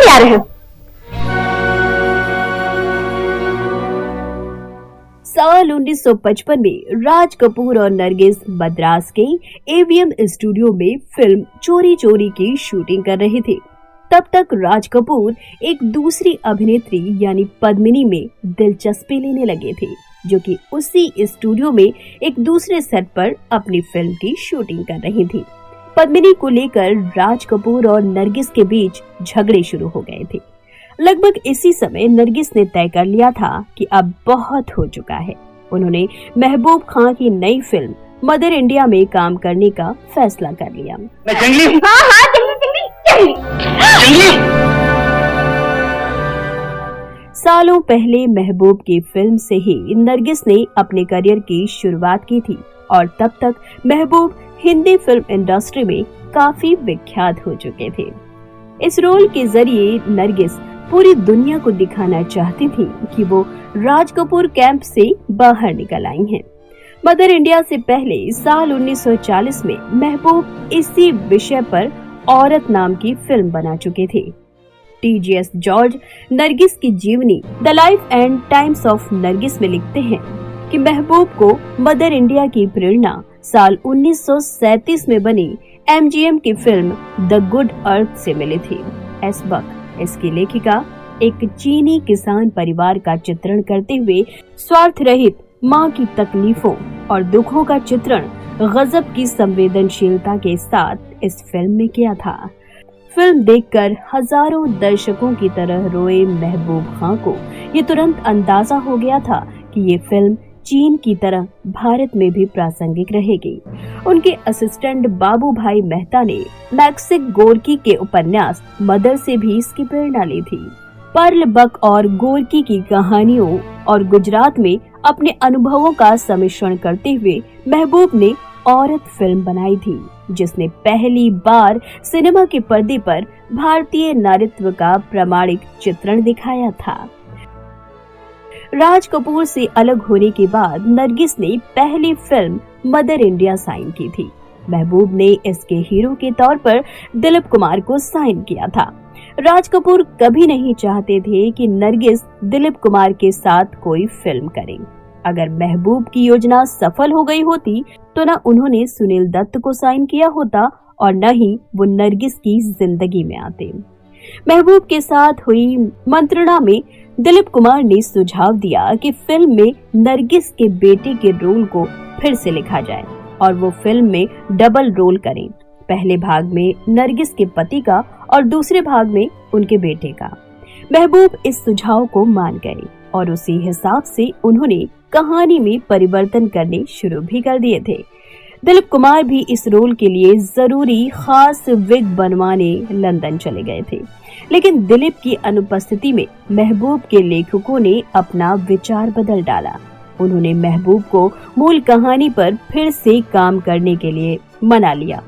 तैयार हैं। साल 1955 में राज कपूर और नरगिस मद्रास के एवीएम स्टूडियो में फिल्म चोरी चोरी की शूटिंग कर रहे थे। तब तक राज कपूर एक दूसरी अभिनेत्री यानी पद्मिनी में दिलचस्पी लेने लगे थे, जो कि उसी स्टूडियो में एक दूसरे सेट पर अपनी फिल्म की शूटिंग कर रही थी। पद्मिनी को लेकर राज कपूर और नरगिस के बीच झगड़े शुरू हो गए थे। लगभग इसी समय नरगिस ने तय कर लिया था कि अब बहुत हो चुका है। उन्होंने महबूब खान की नई फिल्म मदर इंडिया में काम करने का फैसला कर लिया। जंगली? हाँ, जंगली। सालों पहले महबूब की फिल्म से ही नरगिस ने अपने करियर की शुरुआत की थी और तब तक महबूब हिंदी फिल्म इंडस्ट्री में काफी विख्यात हो चुके थे। इस रोल के जरिए नरगिस पूरी दुनिया को दिखाना चाहती थी कि वो राज कपूर कैंप से बाहर निकल आई हैं। मदर इंडिया से पहले साल 1940 में महबूब इसी विषय पर औरत नाम की फिल्म बना चुके थे। टीजीएस जॉर्ज नरगिस की जीवनी the life and times of Nargis में लिखते हैं कि महबूब को मदर इंडिया की प्रेरणा साल 1937 में बनी एमजीएम की फिल्म द गुड अर्थ से मिली थी। एस बक इसकी लेखिका एक चीनी किसान परिवार का चित्रण करते हुए स्वार्थ रहित मां की तकलीफों और दुखों का चित्रण गजब की संवेदनशीलता के साथ इस फिल्म में किया था। फिल्म देखकर हजारों दर्शकों की तरह रोए महबूब खान को ये तुरंत अंदाजा हो गया था कि ये फिल्म चीन की तरह भारत में भी प्रासंगिक रहेगी। उनके असिस्टेंट बाबू भाई मेहता ने मैक्सिक गोरकी के उपन्यास मदर से भी इसकी प्रेरणा ली थी। पर्ल बक और गोरकी की कहानियों और गुजरात में अपने अनुभवों का सम्मिश्रण करते हुए महबूब ने औरत फिल्म बनाई थी, जिसने पहली बार सिनेमा के पर्दे पर भारतीय नारीत्व का प्रामाणिक चित्रण दिखाया था। राज कपूर से अलग होने के बाद नरगिस ने पहली फिल्म मदर इंडिया साइन की थी। महबूब ने इसके हीरो के तौर पर दिलीप कुमार को साइन किया था। राज कपूर कभी नहीं चाहते थे कि नरगिस दिलीप कुमार के साथ कोई फिल्म करे। अगर महबूब की योजना सफल हो गई होती तो न उन्होंने सुनील दत्त को साइन किया होता और न ही वो नरगिस की जिंदगी में आते। महबूब के साथ हुई मंत्रणा में दिलीप कुमार ने सुझाव दिया कि फिल्म में नरगिस के बेटे के रोल को फिर से लिखा जाए और वो फिल्म में डबल रोल करें, पहले भाग में नरगिस के पति का और दूसरे भाग में उनके बेटे का। महबूब इस सुझाव को मान गए और उसी हिसाब से उन्होंने कहानी में परिवर्तन करने शुरू भी कर दिए थे। दिलीप कुमार भी इस रोल के लिए जरूरी खास विग बनवाने लंदन चले गए थे, लेकिन दिलीप की अनुपस्थिति में महबूब के लेखकों ने अपना विचार बदल डाला। उन्होंने महबूब को मूल कहानी पर फिर से काम करने के लिए मना लिया।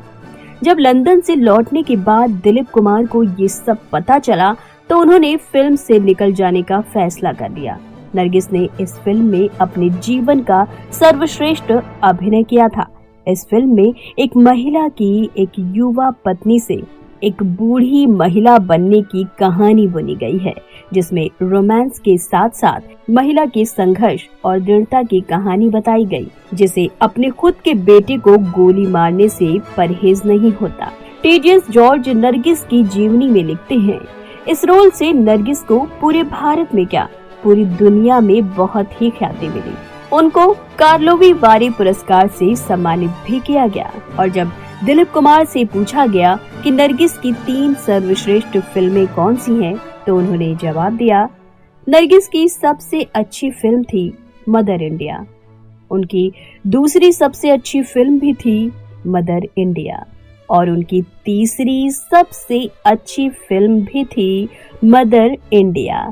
जब लंदन से लौटने के बाद दिलीप कुमार को ये सब पता चला तो उन्होंने फिल्म से निकल जाने का फैसला कर लिया। नरगिस ने इस फिल्म में अपने जीवन का सर्वश्रेष्ठ अभिनय किया था। इस फिल्म में एक महिला की एक युवा पत्नी से एक बूढ़ी महिला बनने की कहानी बुनी गई है, जिसमें रोमांस के साथ साथ महिला के संघर्ष और दृढ़ता की कहानी बताई गई, जिसे अपने खुद के बेटे को गोली मारने से परहेज नहीं होता। टीजीएस जॉर्ज नरगिस की जीवनी में लिखते हैं, इस रोल से नरगिस को पूरे भारत में क्या पूरी दुनिया में बहुत ही ख्याति मिली। उनको कार्लोवी वारी पुरस्कार से सम्मानित भी किया गया और जब दिलीप कुमार से पूछा गया कि नरगिस की 3 सर्वश्रेष्ठ फिल्में कौन सी हैं, तो उन्होंने जवाब दिया, नरगिस की सबसे अच्छी फिल्म थी मदर इंडिया, उनकी दूसरी सबसे अच्छी फिल्म भी थी मदर इंडिया और उनकी तीसरी सबसे अच्छी फिल्म भी थी मदर इंडिया।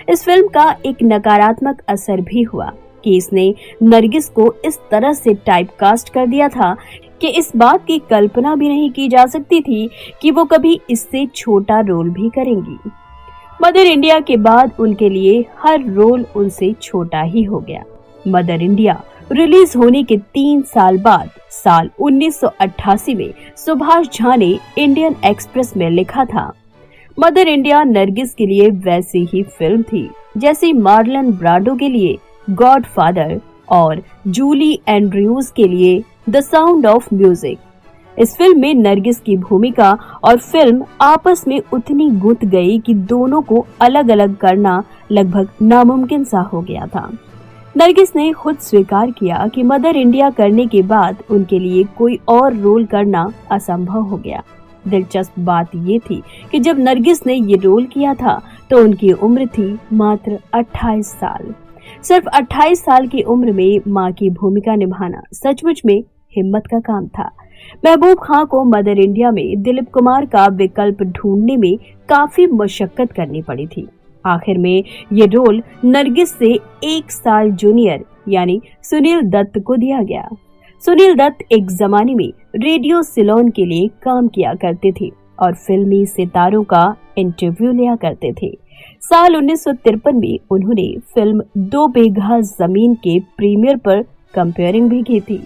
इस फिल्म का एक नकारात्मक असर भी हुआ कि इसने नरगिस को इस तरह से टाइपकास्ट कर दिया था कि इस बात की कल्पना भी नहीं की जा सकती थी कि वो कभी इससे छोटा रोल भी करेंगी। मदर इंडिया के बाद उनके लिए हर रोल उनसे छोटा ही हो गया। मदर इंडिया रिलीज होने के 3 साल बाद साल 1988 में सुभाष झा ने इंडियन एक्सप्रेस में लिखा था, मदर इंडिया नरगिस के लिए वैसी ही फिल्म थी जैसी मार्लन ब्रांडो के लिए गॉडफादर और जूली एंड्रयूज के लिए द साउंड ऑफ म्यूजिक। इस फिल्म में नरगिस की भूमिका और फिल्म आपस में उतनी गुंथ गई कि दोनों को अलग अलग करना लगभग नामुमकिन सा हो गया था। नरगिस ने खुद स्वीकार किया कि मदर इंडिया करने के बाद उनके लिए कोई और रोल करना असंभव हो गया। दिलचस्प बात ये थी कि जब नरगिस ने ये रोल किया था तो उनकी उम्र थी मात्र 28 साल। सिर्फ 28 साल की उम्र में मां की भूमिका निभाना सचमुच में हिम्मत का काम था। महबूब खां को मदर इंडिया में दिलीप कुमार का विकल्प ढूंढने में काफी मशक्कत करनी पड़ी थी। आखिर में ये रोल नरगिस से 1 साल जूनियर यानी सुनील दत्त को दिया गया। सुनील दत्त एक जमाने में रेडियो सिलोन के लिए काम किया करते थे और फिल्मी सितारों का इंटरव्यू लिया करते थे। साल 1953 में उन्होंने फिल्म 2 बीघा जमीन के प्रीमियर पर कंपेयरिंग भी की थी।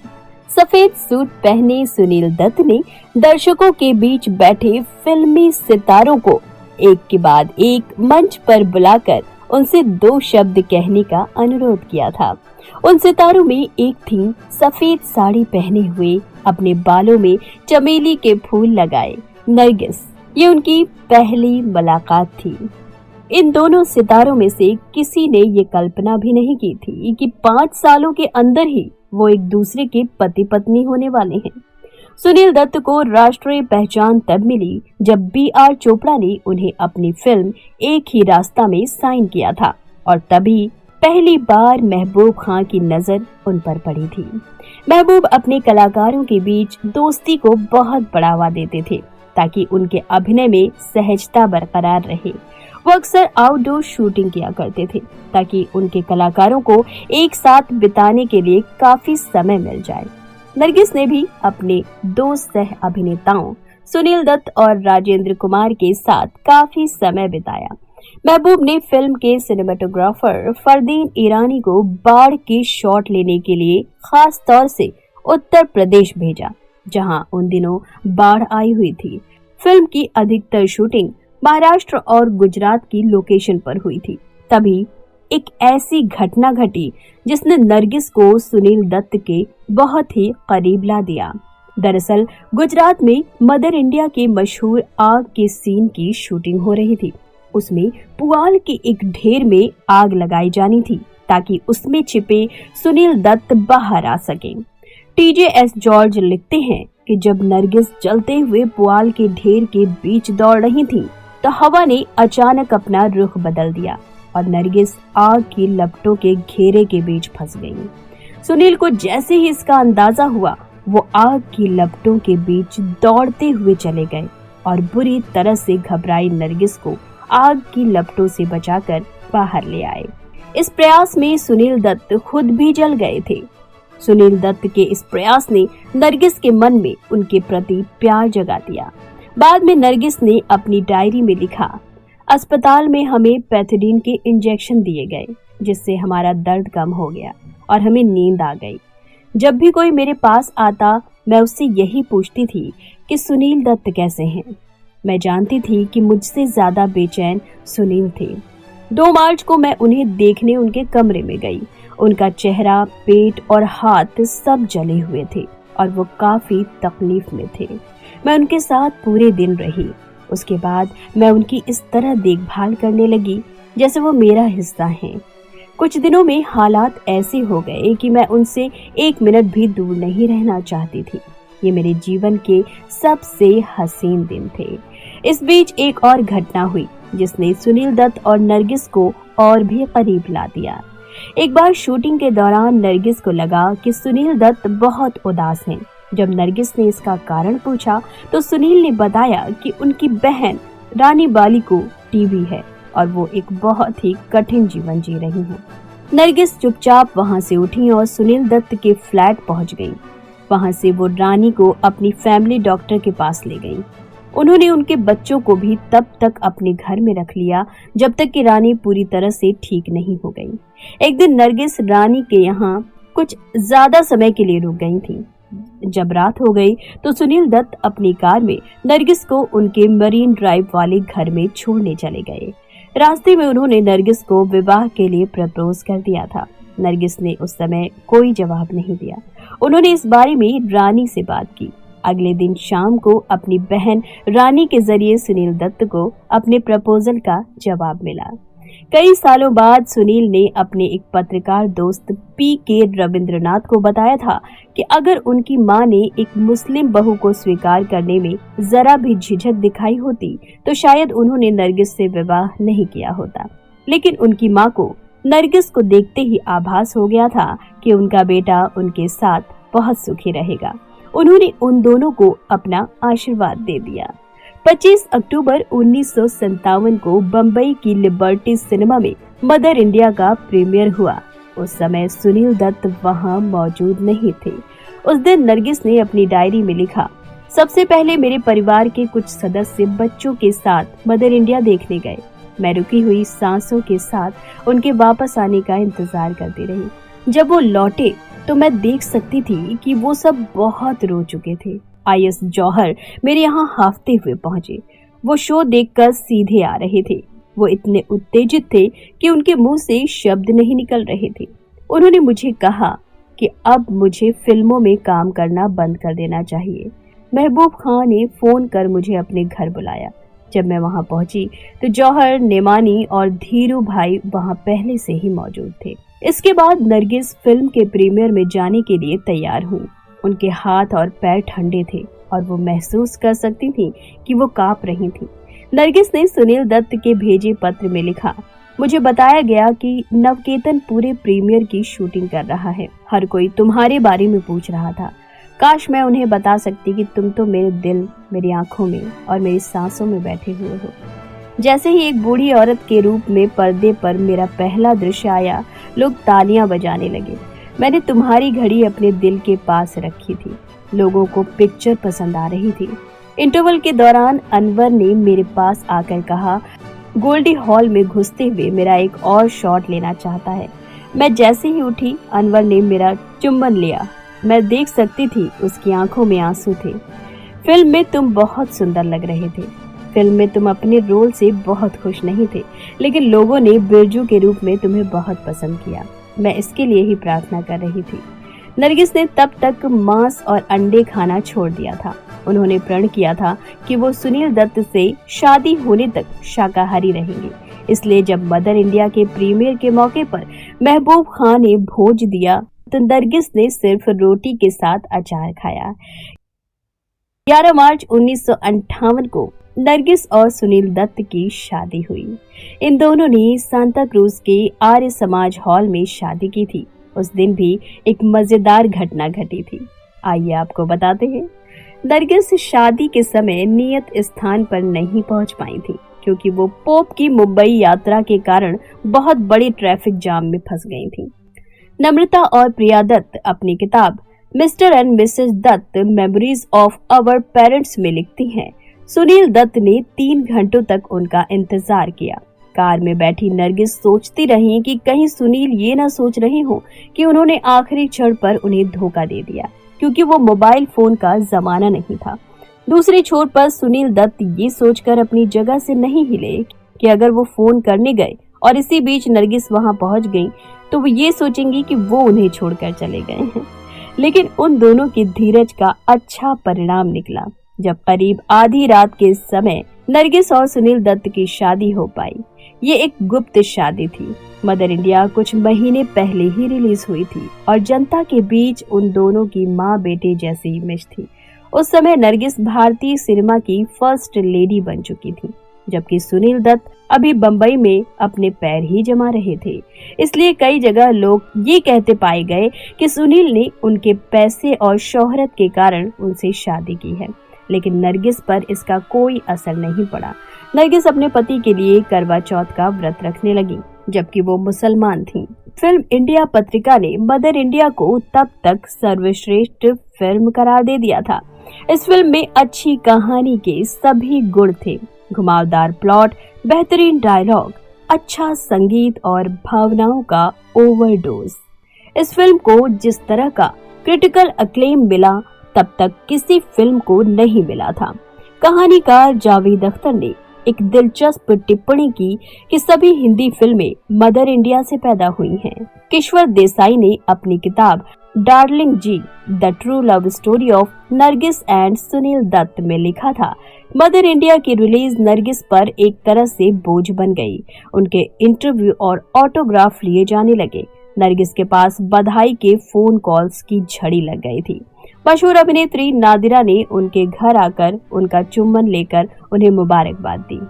सफेद सूट पहने सुनील दत्त ने दर्शकों के बीच बैठे फिल्मी सितारों को एक के बाद एक मंच पर बुलाकर उनसे 2 शब्द कहने का अनुरोध किया था। उन सितारों में एक थी सफेद साड़ी पहने हुए, अपने बालों में चमेली के फूल लगाए नरगिस। ये उनकी पहली मुलाकात थी। इन दोनों सितारों में से किसी ने ये कल्पना भी नहीं की थी कि 5 सालों के अंदर ही वो एक दूसरे के पति पत्नी होने वाले हैं। सुनील दत्त को राष्ट्रीय पहचान तब मिली जब B.R. चोपड़ा ने उन्हें अपनी फिल्म एक ही रास्ता में साइन किया था और तभी पहली बार महबूब खां की नजर उन पर पड़ी थी। महबूब अपने कलाकारों के बीच दोस्ती को बहुत बढ़ावा देते थे ताकि उनके अभिनय में सहजता बरकरार रहे। वो अक्सर आउटडोर शूटिंग किया करते थे ताकि उनके कलाकारों को एक साथ बिताने के लिए काफी समय मिल जाए। नरगिस ने भी अपने 2 सह अभिनेताओं सुनील दत्त और राजेंद्र कुमार के साथ काफी समय बिताया। महबूब ने फिल्म के सिनेमेटोग्राफर फरदीन ईरानी को बाढ़ के शॉट लेने के लिए खास तौर से उत्तर प्रदेश भेजा, जहां उन दिनों बाढ़ आई हुई थी। फिल्म की अधिकतर शूटिंग महाराष्ट्र और गुजरात की लोकेशन पर हुई थी। तभी एक ऐसी घटना घटी जिसने नरगिस को सुनील दत्त के बहुत ही करीब ला दिया। दरअसल गुजरात में मदर इंडिया के मशहूर आग के सीन की शूटिंग हो रही थी। उसमें पुआल के एक ढेर में आग लगाई जानी थी ताकि उसमें छिपे सुनील दत्त बाहर आ सके। TJS जॉर्ज लिखते हैं कि जब नरगिस जलते हुए पुआल के ढेर के बीच दौड़ रही थी तो हवा ने अचानक अपना रुख बदल दिया और नरगिस आग की लपटों के घेरे के बीच फंस गई। सुनील को जैसे ही इसका अंदाजा हुआ वो आग की लपटों के बीच दौड़ते हुए चले गए और बुरी तरह से घबराई नरगिस को आग की लपटों से बचाकर बाहर ले आए। इस प्रयास में सुनील दत्त खुद भी जल गए थे। सुनील दत्त के इस प्रयास ने नरगिस के मन में उनके प्रति प्यार जगा दिया। बाद में नरगिस ने अपनी डायरी में लिखा, अस्पताल में हमें पैथोडीन के इंजेक्शन दिए गए जिससे हमारा दर्द कम हो गया और हमें नींद आ गई। जब भी कोई मेरे पास आता मैं उससे यही पूछती थी कि सुनील दत्त कैसे हैं। मैं जानती थी कि मुझसे ज्यादा बेचैन सुनील थे। 2 मार्च को मैं उन्हें देखने उनके कमरे में गई। उनका चेहरा, पेट और हाथ सब जले हुए थे और वो काफी तकलीफ में थे। मैं उनके साथ पूरे दिन रही। उसके बाद मैं उनकी इस तरह देखभाल करने लगी जैसे वो मेरा हिस्सा हैं। कुछ दिनों में हालात ऐसे हो गए कि मैं उनसे 1 मिनट भी दूर नहीं रहना चाहती थी। ये मेरे जीवन के सबसे हसीन दिन थे। इस बीच एक और घटना हुई जिसने सुनील दत्त और नरगिस को और भी करीब ला दिया। एक बार शूटिंग के दौरान नरगिस को लगा कि सुनील दत्त बहुत उदास हैं। जब नरगिस ने इसका कारण पूछा तो सुनील ने बताया कि उनकी बहन रानी बाली को टीबी है और वो एक बहुत ही कठिन जीवन जी रही हैं। नरगिस चुपचाप वहां से उठी और सुनील दत्त के फ्लैट पहुंच गई। वहां से वो रानी को अपनी फैमिली डॉक्टर के पास ले गई। उन्होंने उनके बच्चों को भी तब तक अपने घर में रख लिया जब तक कि रानी पूरी तरह से ठीक नहीं हो गई। एक दिन नरगिस रानी के यहाँ कुछ ज्यादा समय के लिए रुक गई थी। जब रात हो गई तो सुनील दत्त अपनी कार में नरगिस को उनके मरीन ड्राइव वाले घर में छोड़ने चले गए। रास्ते में उन्होंने नरगिस को विवाह के लिए प्रपोज कर दिया था। नरगिस ने उस समय कोई जवाब नहीं दिया। उन्होंने इस बारे में रानी से बात की। अगले दिन शाम को अपनी बहन रानी के जरिए सुनील दत्त को अपने प्रपोजल का जवाब मिला। कई सालों बाद सुनील ने अपने एक पत्रकार दोस्त पी.के. रविंद्रनाथ को बताया था कि अगर उनकी मां ने एक मुस्लिम बहू को स्वीकार करने में जरा भी झिझक दिखाई होती तो शायद उन्होंने नरगिस से विवाह नहीं किया होता। लेकिन उनकी मां को नरगिस को देखते ही आभास हो गया था कि उनका बेटा उनके साथ बहुत सुखी रहेगा। उन्होंने उन दोनों को अपना आशीर्वाद दे दिया। 25 अक्टूबर 1957 को बम्बई की लिबर्टी सिनेमा में मदर इंडिया का प्रीमियर हुआ। उस समय सुनील दत्त वहां मौजूद नहीं थे। उस दिन नरगिस ने अपनी डायरी में लिखा, सबसे पहले मेरे परिवार के कुछ सदस्य बच्चों के साथ मदर इंडिया देखने गए। मैं रुकी हुई सांसों के साथ उनके वापस आने का इंतजार करती रही। जब वो लौटे तो मैं देख सकती थी कि वो सब बहुत रो चुके थे। आई.एस. जौहर मेरे यहाँ हाफते हुए पहुंचे। वो शो देखकर सीधे आ रहे थे। वो इतने उत्तेजित थे कि उनके मुंह से शब्द नहीं निकल रहे थे। उन्होंने मुझे कहा कि अब मुझे फिल्मों में काम करना बंद कर देना चाहिए। महबूब खान ने फोन कर मुझे अपने घर बुलाया। जब मैं वहां पहुंची तो जौहर, नेमानी और धीरू भाई वहां पहले से ही मौजूद थे। इसके बाद नरगिस फिल्म के प्रीमियर में जाने के लिए तैयार हुई। उनके हाथ और पैर ठंडे थे और वो महसूस कर सकती थी कि वो कांप रही थी। नरगिस ने सुनील दत्त के भेजे पत्र में लिखा, मुझे बताया गया कि नवकेतन पूरे प्रीमियर की शूटिंग कर रहा है। हर कोई तुम्हारे बारे में पूछ रहा था। काश मैं उन्हें बता सकती कि तुम तो मेरे दिल, मेरी आंखों में और मेरी सांसों में बैठे हुए हो। जैसे ही एक बूढ़ी औरत के रूप में पर्दे पर मेरा पहला दृश्य आया, लोग तालियां बजाने लगे। मैंने तुम्हारी घड़ी अपने दिल के पास रखी थी। लोगों को पिक्चर पसंद आ रही थी। इंटरवल के दौरान अनवर ने मेरे पास आकर कहा, गोल्डी हॉल में घुसते हुए मेरा एक और शॉट लेना चाहता है। मैं जैसे ही उठी, अनवर ने मेरा चुम्बन लिया। मैं देख सकती थी उसकी आंखों में आंसू थे। फिल्म में तुम बहुत सुंदर लग रहे थे। फिल्म में तुम अपने रोल से बहुत खुश नहीं थे, लेकिन लोगों ने बिरजू के रूप में तुम्हें बहुत पसंद किया। मैं इसके लिए ही प्रार्थना कर रही थी। नरगिस ने तब तक मांस और अंडे खाना छोड़ दिया था। उन्होंने प्रण किया था कि वो सुनील दत्त से शादी होने तक शाकाहारी रहेंगे। इसलिए जब मदर इंडिया के प्रीमियर के मौके पर महबूब खान ने भोज दिया तो नरगिस ने सिर्फ रोटी के साथ अचार खाया। 11 मार्च 1958 को नरगिस और सुनील दत्त की शादी हुई। इन दोनों ने सांता क्रूज के आर्य समाज हॉल में शादी की थी। उस दिन भी एक मजेदार घटना घटी थी। आइए आपको बताते हैं। नरगिस शादी के समय नियत स्थान पर नहीं पहुंच पाई थी, क्योंकि वो पोप की मुंबई यात्रा के कारण बहुत बड़े ट्रैफिक जाम में फंस गई थी। नम्रता और प्रिया दत्त अपनी किताब Mr and Mrs Dutt memories of our parents में लिखती हैं, सुनील दत्त ने 3 घंटों तक उनका इंतजार किया। कार में बैठी नरगिस सोचती रही कि कहीं सुनील ये ना सोच रहे हो कि उन्होंने आखिरी क्षण पर उन्हें धोखा दे दिया, क्योंकि वो मोबाइल फोन का जमाना नहीं था। दूसरी छोर पर सुनील दत्त ये सोचकर अपनी जगह से नहीं हिले कि अगर वो फोन करने गए और इसी बीच नरगिस वहां पहुंच गई तो वो ये सोचेंगी कि वो उन्हें छोड़कर चले गए हैं। लेकिन उन दोनों की धीरज का अच्छा परिणाम निकला जब करीब आधी रात के समय नरगिस और सुनील दत्त की शादी हो पाई। ये एक गुप्त शादी थी। मदर इंडिया कुछ महीने पहले ही रिलीज हुई थी और जनता के बीच उन दोनों की माँ बेटे जैसी इमेज थी। उस समय नरगिस भारतीय सिनेमा की फर्स्ट लेडी बन चुकी थी, जबकि सुनील दत्त अभी बंबई में अपने पैर ही जमा रहे थे। इसलिए कई जगह लोग ये कहते पाए गए कि सुनील ने उनके पैसे और शोहरत के कारण उनसे शादी की है, लेकिन नरगिस पर इसका कोई असर नहीं पड़ा। नरगिस अपने पति के लिए करवा चौथ का व्रत रखने लगी, जबकि वो मुसलमान थी। फिल्म इंडिया पत्रिका ने मदर इंडिया को तब तक सर्वश्रेष्ठ फिल्म करार दे दिया था। इस फिल्म में अच्छी कहानी के सभी गुण थे। घुमावदार प्लॉट, बेहतरीन डायलॉग, अच्छा संगीत और भावनाओं का ओवरडोज। इस फिल्म को जिस तरह का क्रिटिकल अक्लेम मिला तब तक किसी फिल्म को नहीं मिला था। कहानीकार जावेद अख्तर ने एक दिलचस्प टिप्पणी की कि सभी हिंदी फिल्में मदर इंडिया से पैदा हुई हैं। किश्वर देसाई ने अपनी किताब darling ji the true love story of Nargis and Sunil Dutt में लिखा था, मदर इंडिया की रिलीज नरगिस पर एक तरह से बोझ बन गई। उनके इंटरव्यू और ऑटोग्राफ लिए जाने लगे। नरगिस के पास बधाई के फोन कॉल्स की झड़ी लग गई थी। मशहूर अभिनेत्री नादिरा ने उनके घर आकर उनका चुम्बन लेकर उन्हें मुबारकबाद दी।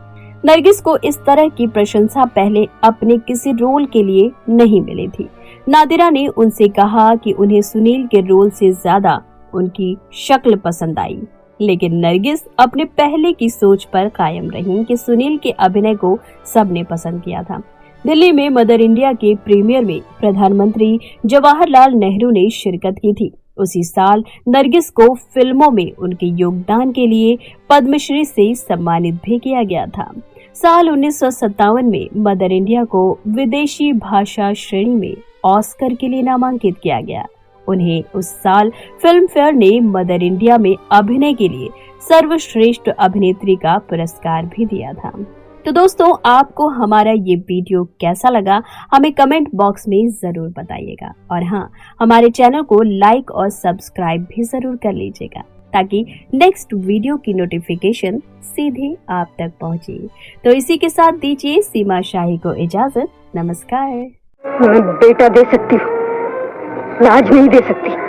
नरगिस को इस तरह की प्रशंसा पहले अपने किसी रोल के लिए नहीं मिली थी। नादिरा ने उनसे कहा कि उन्हें सुनील के रोल से ज्यादा उनकी शक्ल पसंद आई, लेकिन नरगिस अपने पहले की सोच पर कायम रही कि सुनील के अभिनय को सबने पसंद किया था। दिल्ली में मदर इंडिया के प्रीमियर में प्रधानमंत्री जवाहरलाल नेहरू ने शिरकत की थी। उसी साल नरगिस को फिल्मों में उनके योगदान के लिए पद्मश्री से सम्मानित भी किया गया था। साल 1957 में मदर इंडिया को विदेशी भाषा श्रेणी में ऑस्कर के लिए नामांकित किया गया। उन्हें उस साल फिल्म फेयर ने मदर इंडिया में अभिनय के लिए सर्वश्रेष्ठ अभिनेत्री का पुरस्कार भी दिया था। तो दोस्तों, आपको हमारा ये वीडियो कैसा लगा हमें कमेंट बॉक्स में जरूर बताइएगा, और हाँ, हमारे चैनल को लाइक और सब्सक्राइब भी जरूर कर लीजिएगा ताकि नेक्स्ट वीडियो की नोटिफिकेशन सीधे आप तक पहुंचे। तो इसी के साथ दीजिए सीमा शाही को इजाजत। नमस्कार। मैं बेटा दे सकती हूँ, राज नहीं दे सकती।